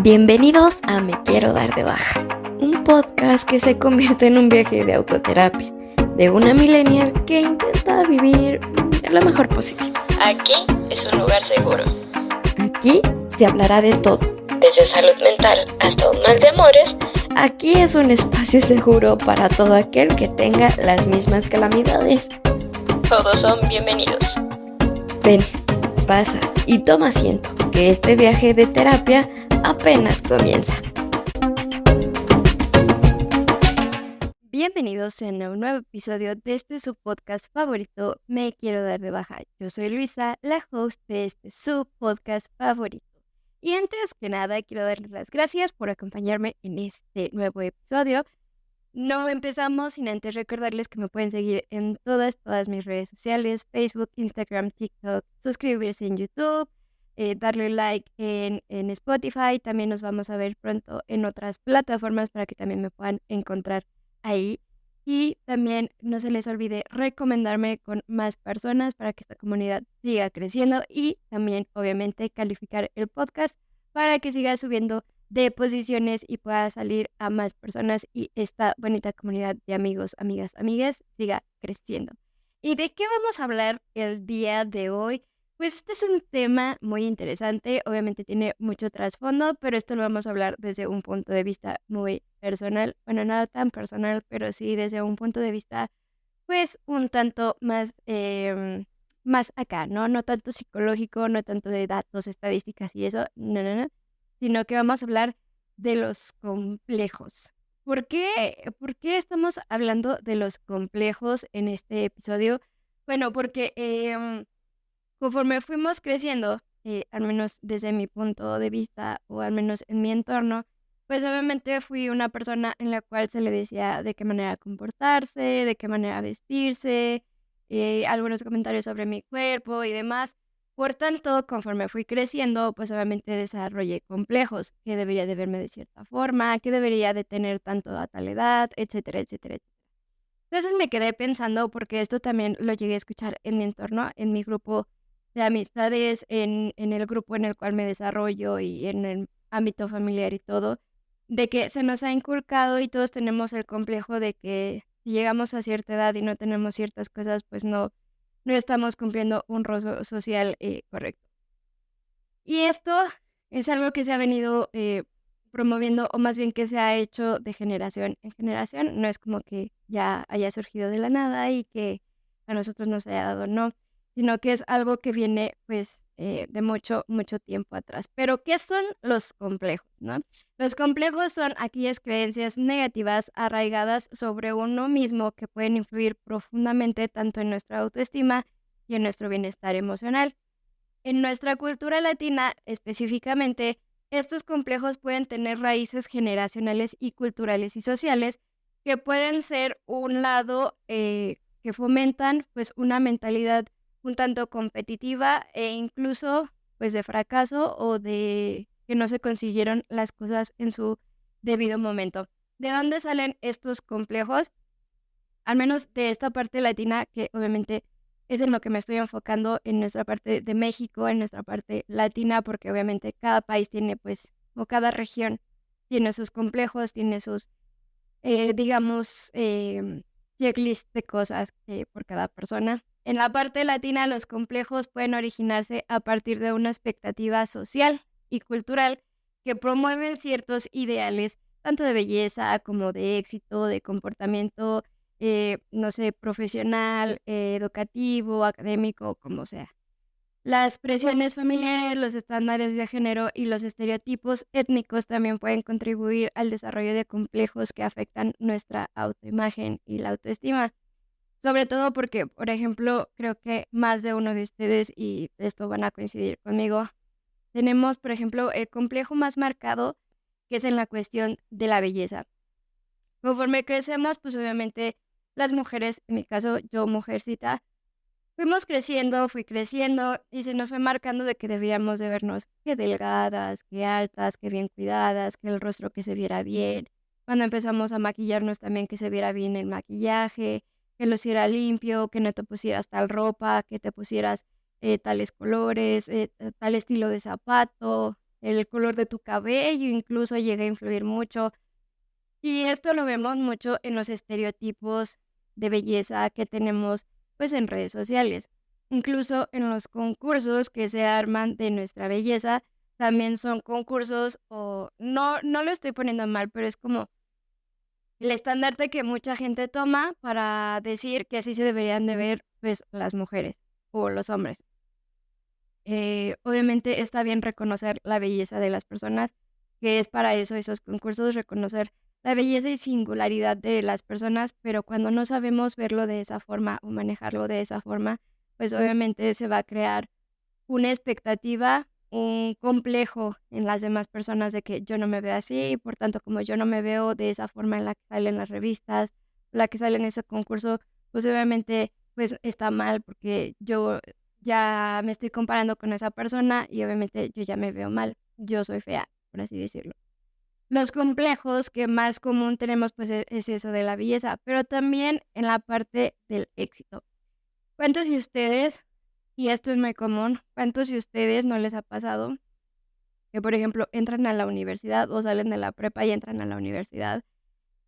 Bienvenidos a Me Quiero Dar de Baja, un podcast que se convierte en un viaje de autoterapia de una millennial que intenta vivir lo mejor posible. Aquí es un lugar seguro. Aquí se hablará de todo, desde salud mental hasta un mal de amores. Aquí es un espacio seguro para todo aquel que tenga las mismas calamidades. Todos son bienvenidos. Ven, pasa y toma asiento, que este viaje de terapia apenas comienza. Bienvenidos en un nuevo episodio de su podcast favorito, Me Quiero Dar de Baja. Yo soy Luisa, la host de su podcast favorito. Y antes que nada, quiero darles las gracias por acompañarme en este nuevo episodio. No empezamos sin antes recordarles que me pueden seguir en todas mis redes sociales, Facebook, Instagram, TikTok, suscribirse en YouTube, darle like en Spotify. También nos vamos a ver pronto en otras plataformas para que también me puedan encontrar ahí. Y también no se les olvide recomendarme con más personas para que esta comunidad siga creciendo y también obviamente calificar el podcast para que siga subiendo de posiciones y pueda salir a más personas y esta bonita comunidad de amigos, amigas siga creciendo. ¿Y de qué vamos a hablar el día de hoy? Pues este es un tema muy interesante, obviamente tiene mucho trasfondo, pero esto lo vamos a hablar desde un punto de vista muy personal, bueno, nada tan personal, pero sí desde un punto de vista, pues, un tanto más, más acá, ¿no? No tanto psicológico, no tanto de datos, estadísticas y eso, no, sino que vamos a hablar de los complejos. ¿Por qué estamos hablando de los complejos en este episodio? Bueno, porque conforme fuimos creciendo, al menos desde mi punto de vista o al menos en mi entorno, pues obviamente fui una persona en la cual se le decía de qué manera comportarse, de qué manera vestirse, algunos comentarios sobre mi cuerpo y demás. Por tanto, conforme fui creciendo, pues obviamente desarrollé complejos, que debería de verme de cierta forma, que debería de tener tanto a tal edad, etcétera, etcétera, etcétera. Entonces me quedé pensando, porque esto también lo llegué a escuchar en mi entorno, en mi grupo de amistades, en el grupo en el cual me desarrollo y en el ámbito familiar y todo, de que se nos ha inculcado y todos tenemos el complejo de que si llegamos a cierta edad y no tenemos ciertas cosas, pues no estamos cumpliendo un rol social correcto. Y esto es algo que se ha venido promoviendo, o más bien que se ha hecho de generación en generación. No es como que ya haya surgido de la nada y que a nosotros nos haya dado, no, sino que es algo que viene pues de mucho tiempo atrás. Pero ¿qué son los complejos, no? Los complejos son aquellas creencias negativas arraigadas sobre uno mismo que pueden influir profundamente tanto en nuestra autoestima y en nuestro bienestar emocional. En nuestra cultura latina, específicamente, estos complejos pueden tener raíces generacionales y culturales y sociales que pueden ser un lado que fomentan pues una mentalidad un tanto competitiva e incluso pues de fracaso o de que no se consiguieron las cosas en su debido momento. ¿De dónde salen estos complejos? Al menos de esta parte latina, que obviamente es en lo que me estoy enfocando en nuestra parte de México, en nuestra parte latina, porque obviamente cada país tiene, pues, o cada región tiene sus complejos, tiene sus, digamos, checklist de cosas por cada persona. En la parte latina, los complejos pueden originarse a partir de una expectativa social y cultural que promueven ciertos ideales, tanto de belleza como de éxito, de comportamiento, no sé, profesional, educativo, académico, como sea. Las presiones familiares, los estándares de género y los estereotipos étnicos también pueden contribuir al desarrollo de complejos que afectan nuestra autoimagen y la autoestima. Sobre todo porque, por ejemplo, creo que más de uno de ustedes, y esto van a coincidir conmigo, tenemos, por ejemplo, el complejo más marcado, que es en la cuestión de la belleza. Conforme crecemos, pues obviamente las mujeres, en mi caso yo mujercita, fui creciendo y se nos fue marcando de que debíamos de vernos que delgadas, que altas, que bien cuidadas, que el rostro que se viera bien. Cuando empezamos a maquillarnos también que se viera bien el maquillaje, que luciera limpio, que no te pusieras tal ropa, que te pusieras tales colores, tal estilo de zapato, el color de tu cabello incluso llega a influir mucho. Y esto lo vemos mucho en los estereotipos de belleza que tenemos, pues, en redes sociales. Incluso en los concursos que se arman de nuestra belleza, también son concursos o no lo estoy poniendo mal, pero es como el estandarte que mucha gente toma para decir que así se deberían de ver, pues, las mujeres o los hombres. Obviamente está bien reconocer la belleza de las personas, que es para eso esos concursos, reconocer la belleza y singularidad de las personas, pero cuando no sabemos verlo de esa forma o manejarlo de esa forma, pues obviamente se va a crear una expectativa, un complejo en las demás personas de que yo no me veo así, y por tanto, como yo no me veo de esa forma en la que salen las revistas, la que sale en ese concurso, pues obviamente, pues está mal porque yo ya me estoy comparando con esa persona y obviamente yo ya me veo mal, yo soy fea, por así decirlo. Los complejos que más común tenemos, pues es eso de la belleza, pero también en la parte del éxito. ¿Cuántos de ustedes, y esto es muy común, cuántos de ustedes no les ha pasado que, por ejemplo, entran a la universidad o salen de la prepa y entran a la universidad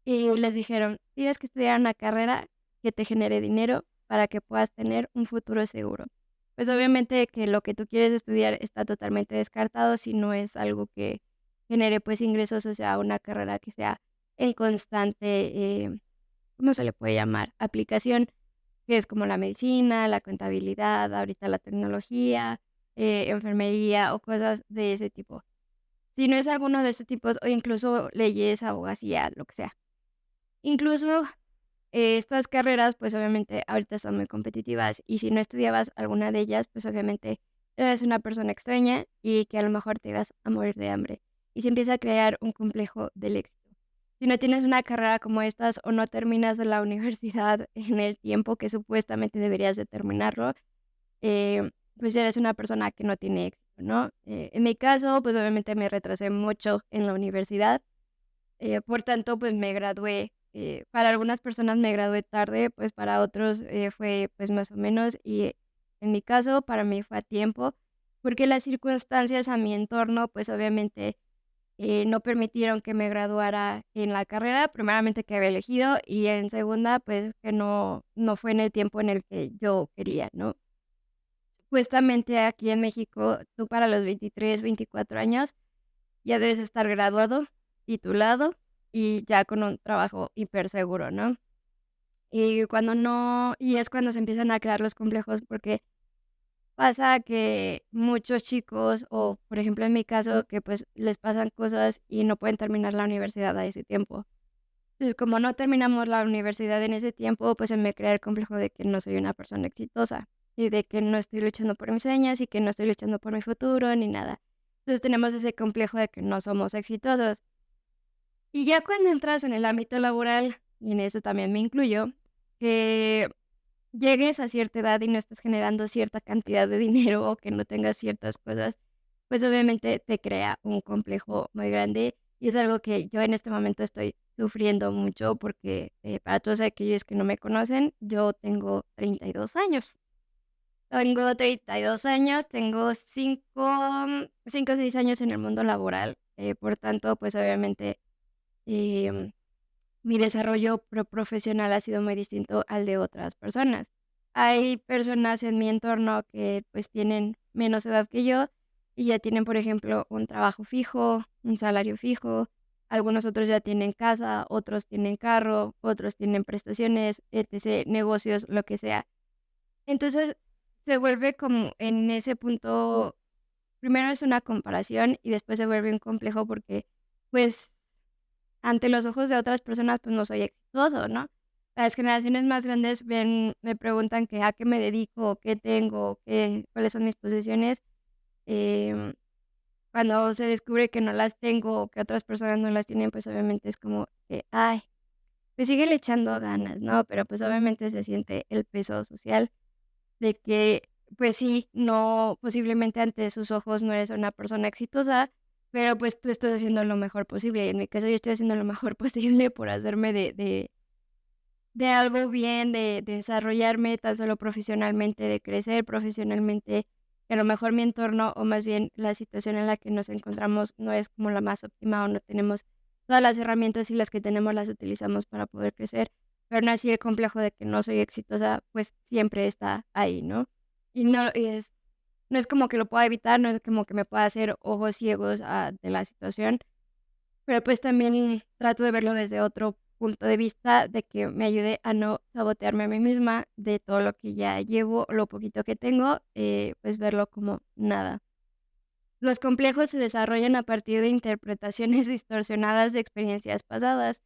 y les dijeron: "Tienes que estudiar una carrera que te genere dinero para que puedas tener un futuro seguro"? Pues, obviamente que lo que tú quieres estudiar está totalmente descartado si no es algo que genere, pues, ingresos, o sea, una carrera que sea en constante, ¿cómo se le puede llamar? Aplicación, que es como la medicina, la contabilidad, ahorita la tecnología, enfermería o cosas de ese tipo. Si no es alguno de ese tipos o incluso leyes, abogacía, lo que sea. Incluso, estas carreras, pues, obviamente, ahorita son muy competitivas, y si no estudiabas alguna de ellas, pues, obviamente, eres una persona extraña y que a lo mejor te ibas a morir de hambre, y se empieza a crear un complejo del éxito. Si no tienes una carrera como estas o no terminas de la universidad en el tiempo que supuestamente deberías de terminarlo, pues, ya eres una persona que no tiene éxito, ¿no? En mi caso, pues, obviamente, me retrasé mucho en la universidad. Por tanto, pues, me gradué, para algunas personas me gradué tarde, pues, para otros, fue, pues, más o menos, y en mi caso, para mí fue a tiempo, porque las circunstancias a mi entorno, pues, obviamente, no permitieron que me graduara en la carrera, primeramente, que había elegido, y en segunda, pues, que no fue en el tiempo en el que yo quería, ¿no? Supuestamente, aquí en México, tú para los 23, 24 años ya debes estar graduado, titulado y ya con un trabajo hiperseguro, ¿no? Y es cuando se empiezan a crear los complejos, porque pasa que muchos chicos, o por ejemplo en mi caso, que pues les pasan cosas y no pueden terminar la universidad a ese tiempo. Entonces, como no terminamos la universidad en ese tiempo, pues se me crea el complejo de que no soy una persona exitosa y de que no estoy luchando por mis sueños y que no estoy luchando por mi futuro ni nada. Entonces tenemos ese complejo de que no somos exitosos. Y ya cuando entras en el ámbito laboral, y en eso también me incluyo, que llegues a cierta edad y no estés generando cierta cantidad de dinero o que no tengas ciertas cosas, pues obviamente te crea un complejo muy grande y es algo que yo en este momento estoy sufriendo mucho porque para todos aquellos que no me conocen, yo tengo 32 años. Tengo 32 años, tengo 5 o 6 años en el mundo laboral, por tanto, pues obviamente em, mi desarrollo profesional ha sido muy distinto al de otras personas. Hay personas en mi entorno que, pues, tienen menos edad que yo y ya tienen, por ejemplo, un trabajo fijo, un salario fijo. Algunos otros ya tienen casa, otros tienen carro, otros tienen prestaciones, etc., negocios, lo que sea. Entonces, se vuelve como en ese punto, primero es una comparación y después se vuelve un complejo porque, pues, ante los ojos de otras personas, pues, no soy exitoso, ¿no? Las generaciones más grandes me preguntan que a qué me dedico, qué tengo, cuáles son mis posesiones, em, cuando se descubre que no las tengo, o que otras personas no las tienen, pues, obviamente es como que, ay, pues, síguele echando ganas, ¿no? Pero, pues, obviamente se siente el peso social de que, pues sí, no, posiblemente ante sus ojos no eres una persona exitosa, pero pues tú estás haciendo lo mejor posible. Y en mi caso, yo estoy haciendo lo mejor posible por hacerme de algo bien, de desarrollarme tan solo profesionalmente, de crecer profesionalmente. que a lo mejor mi entorno o más bien la situación en la que nos encontramos no es como la más óptima o no tenemos todas las herramientas y las que tenemos las utilizamos para poder crecer, pero aún así el complejo de que no soy exitosa, pues siempre está ahí, ¿no? No es como que lo pueda evitar, no es como que me pueda hacer ojos ciegos de la situación, pero pues también trato de verlo desde otro punto de vista, de que me ayude a no sabotearme a mí misma de todo lo que ya llevo, lo poquito que tengo, pues verlo como nada. Los complejos se desarrollan a partir de interpretaciones distorsionadas de experiencias pasadas,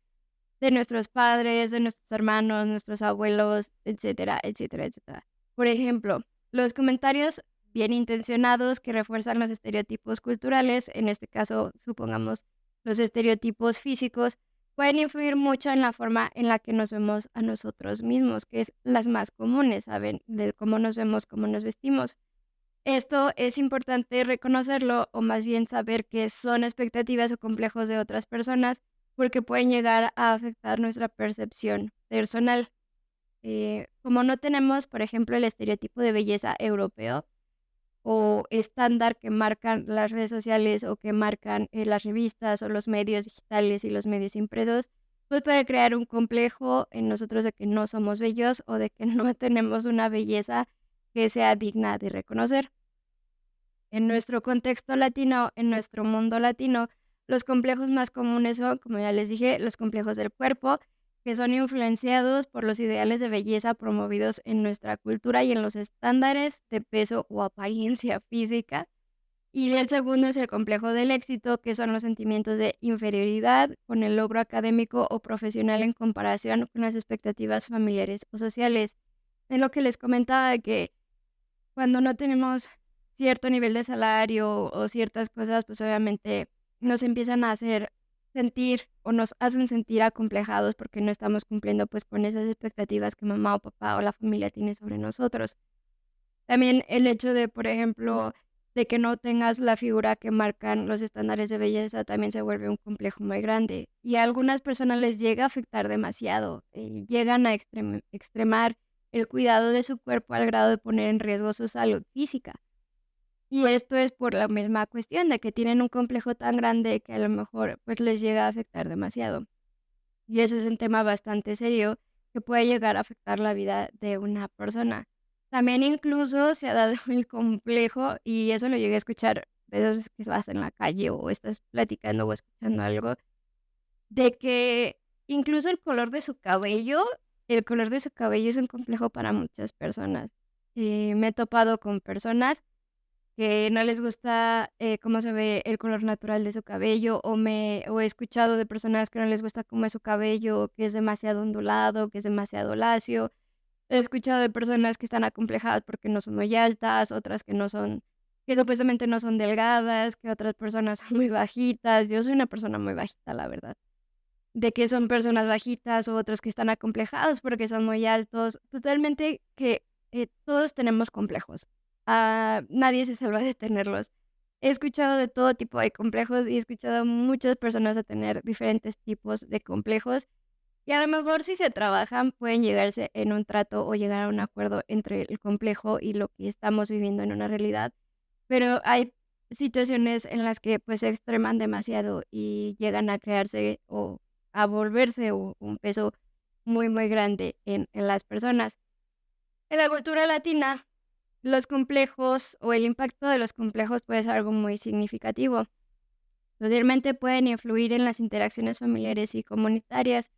de nuestros padres, de nuestros hermanos, nuestros abuelos, etcétera, etcétera, etcétera. Por ejemplo, los comentarios bien intencionados que refuerzan los estereotipos culturales, en este caso, supongamos, los estereotipos físicos, pueden influir mucho en la forma en la que nos vemos a nosotros mismos, que es las más comunes, ¿saben? De cómo nos vemos, cómo nos vestimos. Esto es importante reconocerlo, o más bien saber que son expectativas o complejos de otras personas, porque pueden llegar a afectar nuestra percepción personal. Como no tenemos, por ejemplo, el estereotipo de belleza europeo o estándar que marcan las redes sociales o que marcan las revistas o los medios digitales y los medios impresos, pues puede crear un complejo en nosotros de que no somos bellos o de que no tenemos una belleza que sea digna de reconocer. En nuestro contexto latino, en nuestro mundo latino, los complejos más comunes son, como ya les dije, los complejos del cuerpo, que son influenciados por los ideales de belleza promovidos en nuestra cultura y en los estándares de peso o apariencia física. Y el segundo es el complejo del éxito, que son los sentimientos de inferioridad con el logro académico o profesional en comparación con las expectativas familiares o sociales. Es lo que les comentaba de que cuando no tenemos cierto nivel de salario o ciertas cosas, pues, obviamente nos empiezan a hacer sentir o nos hacen sentir acomplejados porque no estamos cumpliendo, pues, con esas expectativas que mamá o papá o la familia tiene sobre nosotros. También el hecho de, por ejemplo, de que no tengas la figura que marcan los estándares de belleza también se vuelve un complejo muy grande, y a algunas personas les llega a afectar demasiado, llegan a extremar el cuidado de su cuerpo al grado de poner en riesgo su salud física. Y esto es por la misma cuestión de que tienen un complejo tan grande que a lo mejor, pues, les llega a afectar demasiado. Y eso es un tema bastante serio que puede llegar a afectar la vida de una persona. También incluso se ha dado el complejo, y eso lo llegué a escuchar de esas veces que vas en la calle o estás platicando o escuchando algo, de que incluso el color de su cabello es un complejo para muchas personas. Me he topado con personas que no les gusta, cómo se ve el color natural de su cabello, o he escuchado de personas que no les gusta cómo es su cabello, que es demasiado ondulado, que es demasiado lacio. He escuchado de personas que están acomplejadas porque no son muy altas, otras que supuestamente no son delgadas, que otras personas son muy bajitas. Yo soy una persona muy bajita, la verdad. De que son personas bajitas, o otros que están acomplejados porque son muy altos. Totalmente que, todos tenemos complejos. Nadie se salva de tenerlos. He escuchado de todo tipo de complejos y he escuchado a muchas personas a tener diferentes tipos de complejos, y a lo mejor si se trabajan pueden llegarse en un trato o llegar a un acuerdo entre el complejo y lo que estamos viviendo en una realidad, pero hay situaciones en las que, pues, se extreman demasiado y llegan a crearse o a volverse un peso muy, muy grande en las personas. En la cultura latina, los complejos o el impacto de los complejos puede ser algo muy significativo. Socialmente pueden influir en las interacciones familiares y comunitarias.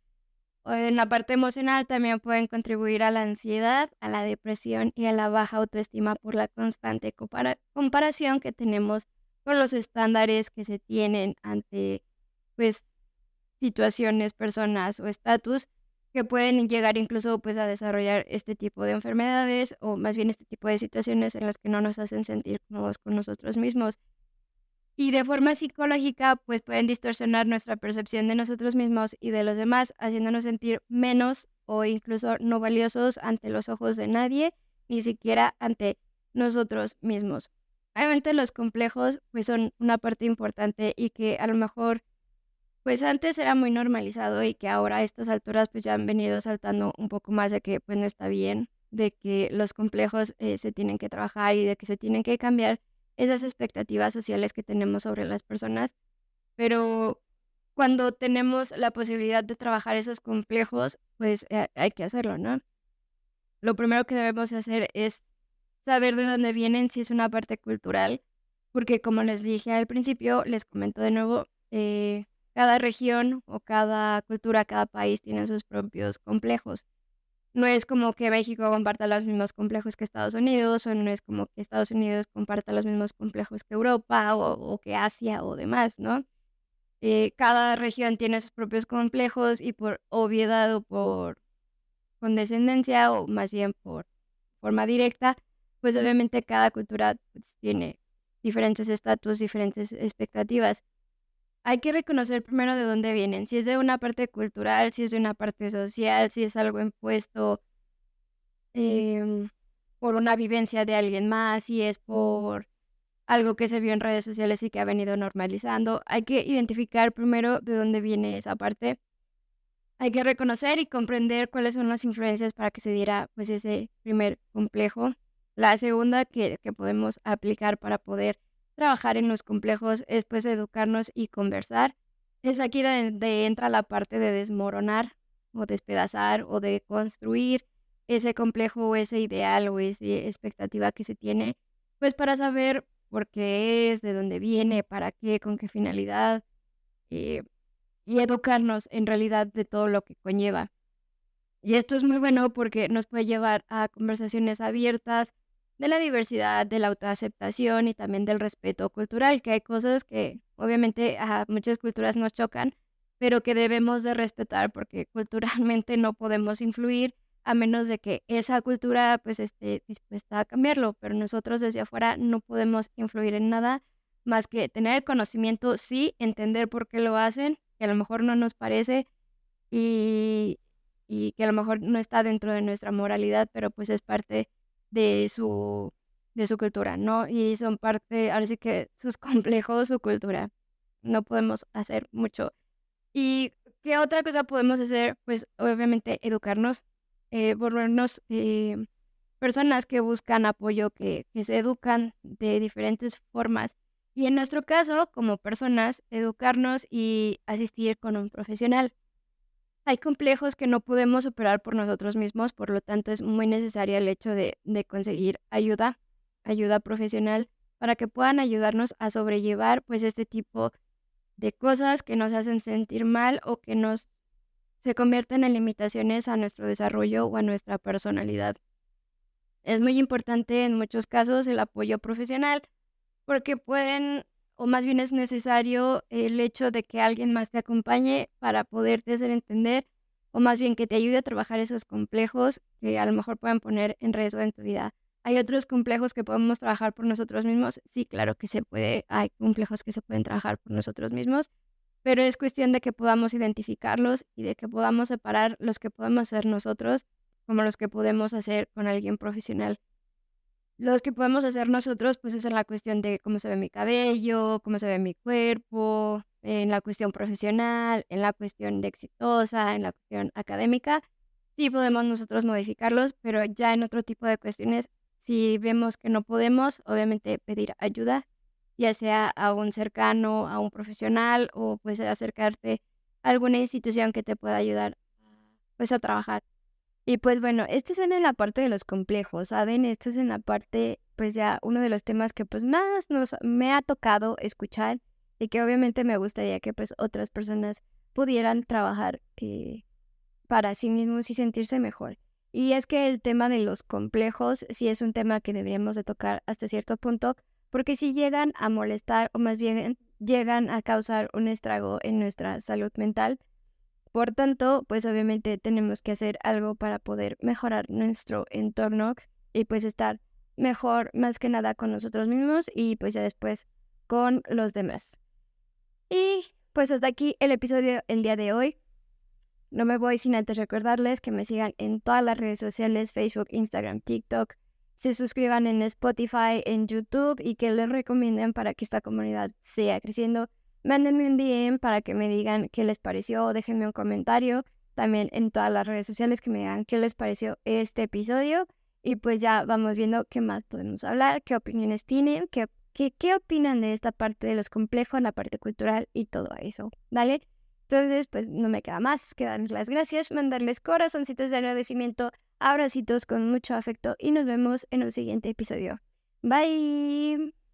O en la parte emocional también pueden contribuir a la ansiedad, a la depresión y a la baja autoestima por la constante comparación que tenemos con los estándares que se tienen ante, pues, situaciones, personas o estatus que pueden llegar incluso, pues, a desarrollar este tipo de enfermedades, o más bien este tipo de situaciones en las que no nos hacen sentir cómodos con nosotros mismos. Y de forma psicológica, pues, pueden distorsionar nuestra percepción de nosotros mismos y de los demás, haciéndonos sentir menos o incluso no valiosos ante los ojos de nadie, ni siquiera ante nosotros mismos. Obviamente, los complejos, pues, son una parte importante y que a lo mejor, pues, antes era muy normalizado y que ahora a estas alturas, pues, ya han venido saltando un poco más de que, pues, no está bien, de que los complejos se tienen que trabajar y de que se tienen que cambiar esas expectativas sociales que tenemos sobre las personas, pero cuando tenemos la posibilidad de trabajar esos complejos, pues hay que hacerlo, ¿no? Lo primero que debemos hacer es saber de dónde vienen, si es una parte cultural, porque como les dije al principio, les comento de nuevo, cada región o cada cultura, cada país tiene sus propios complejos. No es como que México comparta los mismos complejos que Estados Unidos, o no es como que Estados Unidos comparta los mismos complejos que Europa o que Asia o demás, ¿no? Cada región tiene sus propios complejos y por obviedad o por condescendencia o más bien por forma directa, pues obviamente cada cultura pues, tiene diferentes estatus, diferentes expectativas. Hay que reconocer primero de dónde vienen, si es de una parte cultural, si es de una parte social, si es algo impuesto por una vivencia de alguien más, si es por algo que se vio en redes sociales y que ha venido normalizando. Hay que identificar primero de dónde viene esa parte. Hay que reconocer y comprender cuáles son las influencias para que se diera, pues, ese primer complejo. La segunda que podemos aplicar para poder trabajar en los complejos es, pues, educarnos y conversar. Es aquí donde entra la parte de desmoronar, o despedazar, o de construir ese complejo, o ese ideal, o esa expectativa que se tiene, pues, para saber por qué es, de dónde viene, para qué, con qué finalidad, eh y educarnos en realidad de todo lo que conlleva. Y esto es muy bueno porque nos puede llevar a conversaciones abiertas de la diversidad, de la autoaceptación y también del respeto cultural, que hay cosas que obviamente a muchas culturas nos chocan, pero que debemos de respetar porque culturalmente no podemos influir a menos de que esa cultura pues esté dispuesta a cambiarlo, pero nosotros desde afuera no podemos influir en nada más que tener el conocimiento, sí, entender por qué lo hacen, que a lo mejor no nos parece y que a lo mejor no está dentro de nuestra moralidad, pero, pues, es parte de su cultura, ¿no? Y son parte, ahora sí que sus complejos, su cultura. No podemos hacer mucho. ¿Y qué otra cosa podemos hacer? Pues, obviamente, educarnos, volvernos, personas que buscan apoyo, que se educan de diferentes formas. Y en nuestro caso, como personas, educarnos y asistir con un profesional. Hay complejos que no podemos superar por nosotros mismos, por lo tanto, es muy necesario el hecho de conseguir ayuda, ayuda profesional, para que puedan ayudarnos a sobrellevar, pues, este tipo de cosas que nos hacen sentir mal o que nos se convierten en limitaciones a nuestro desarrollo o a nuestra personalidad. Es muy importante en muchos casos el apoyo profesional, porque pueden, o más bien es necesario el hecho de que alguien más te acompañe para poderte hacer entender, o más bien que te ayude a trabajar esos complejos que a lo mejor puedan poner en riesgo en tu vida. ¿Hay otros complejos que podemos trabajar por nosotros mismos? Sí, claro que se puede. Hay complejos que se pueden trabajar por nosotros mismos, pero es cuestión de que podamos identificarlos y de que podamos separar los que podemos hacer nosotros como los que podemos hacer con alguien profesional. Los que podemos hacer nosotros, pues, es en la cuestión de cómo se ve mi cabello, cómo se ve mi cuerpo, en la cuestión profesional, en la cuestión de exitosa, en la cuestión académica. Sí podemos nosotros modificarlos, pero ya en otro tipo de cuestiones, si vemos que no podemos, obviamente pedir ayuda, ya sea a un cercano, a un profesional o, pues, acercarte a alguna institución que te pueda ayudar, pues, a trabajar. Y pues bueno, esto es en la parte de los complejos, ¿saben? Esto es en la parte, pues ya uno de los temas que pues más me ha tocado escuchar y que obviamente me gustaría que pues otras personas pudieran trabajar para sí mismos y sentirse mejor. Y es que el tema de los complejos sí es un tema que deberíamos de tocar hasta cierto punto, porque si llegan a molestar o más bien llegan a causar un estrago en nuestra salud mental, por tanto, pues obviamente tenemos que hacer algo para poder mejorar nuestro entorno y pues estar mejor más que nada con nosotros mismos y pues ya después con los demás. Y pues hasta aquí el episodio el día de hoy. No me voy sin antes recordarles que me sigan en todas las redes sociales, Facebook, Instagram, TikTok, se suscriban en Spotify, en YouTube y que les recomienden para que esta comunidad siga creciendo. Mándenme un DM para que me digan qué les pareció, déjenme un comentario también en todas las redes sociales que me digan qué les pareció este episodio y pues ya vamos viendo qué más podemos hablar, qué opiniones tienen, qué opinan de esta parte de los complejos, la parte cultural y todo eso, ¿vale? Entonces, pues no me queda más que darles las gracias, mandarles corazoncitos de agradecimiento, abracitos con mucho afecto y nos vemos en un siguiente episodio. Bye.